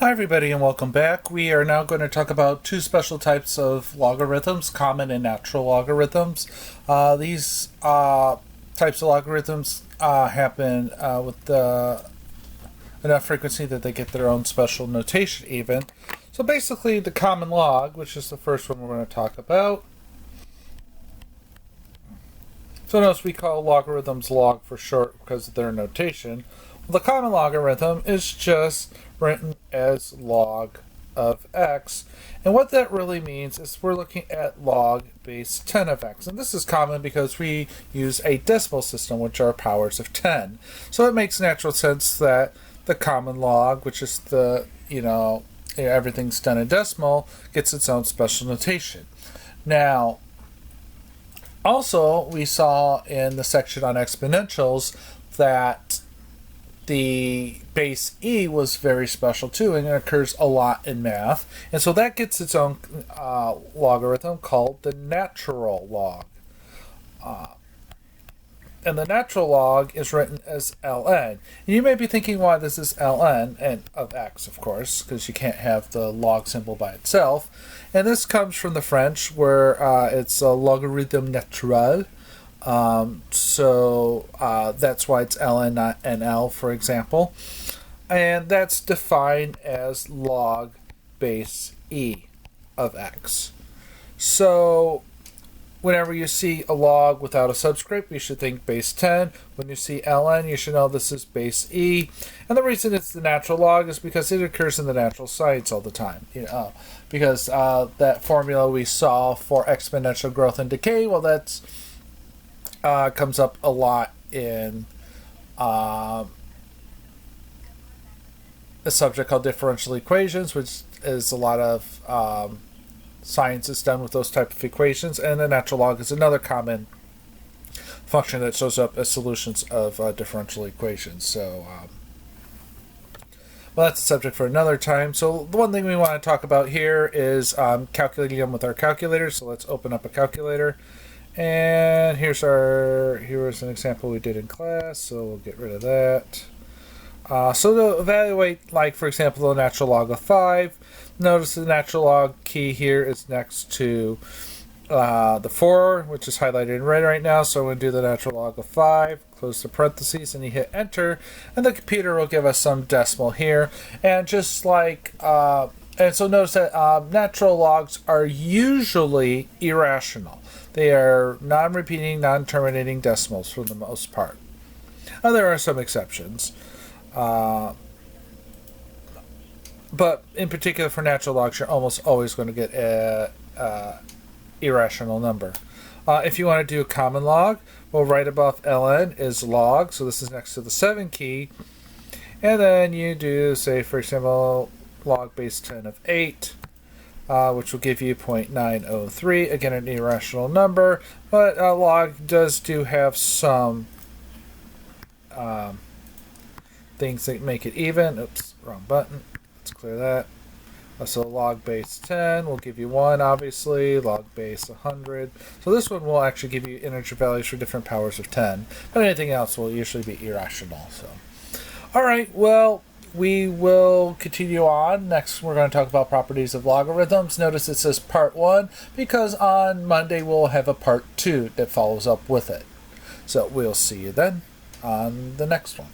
Hi everybody and welcome back. We are now going to talk about two special types of logarithms, common and natural logarithms. These types of logarithms happen with enough frequency that they get their own special notation even. So basically the common log, which is the first one we're going to talk about. So notice we call logarithms log for short because of their notation. Well, the common logarithm is just written as log of x, and what that really means is we're looking at log base 10 of x, and this is common because we use a decimal system, which are powers of 10. So it makes natural sense that the common log, which is the everything's done in decimal, gets its own special notation. Now also we saw in the section on exponentials that the base e was very special too, and it occurs a lot in math, and so that gets its own logarithm called the natural log. And the natural log is written as ln. And you may be thinking why this is ln, and of x of course, because you can't have the log symbol by itself. And this comes from the French where it's a logarithme naturel. So that's why it's ln, not nl, for example. And that's defined as log base e of x. So whenever you see a log without a subscript, you should think base 10. When you see ln, you should know this is base e. And the reason it's the natural log is because it occurs in the natural science all the time. Because that formula we saw for exponential growth and decay, well, that's comes up a lot in a subject called differential equations, which is a lot of science is done with those type of equations, and the natural log is another common function that shows up as solutions of differential equations. So well, that's a subject for another time. So the one thing we want to talk about here is calculating them with our calculator. So let's open up a calculator. And here's an example we did in class, so we'll get rid of that. So to evaluate, like for example, the natural log of 5, notice the natural log key here is next to the 4, which is highlighted in red right now. So we're going to do the natural log of 5, close the parentheses, and you hit enter, and the computer will give us some decimal here. And just like, and so notice that natural logs are usually irrational. They are non-repeating, non-terminating decimals for the most part. Now, there are some exceptions. But in particular for natural logs, you're almost always going to get a irrational number. If you want to do a common log, well, right above ln is log, so this is next to the 7 key. And then you do, say, for example, log base 10 of 8. Which will give you 0.903, again an irrational number, but log does have some things that make it even. Oops, wrong button. Let's clear that. So log base 10 will give you 1, obviously, log base 100. So this one will actually give you integer values for different powers of 10, but anything else will usually be irrational. So, all right, well, we will continue on. Next, we're going to talk about properties of logarithms. Notice it says part 1 because on Monday we'll have a part 2 that follows up with it. So we'll see you then on the next one.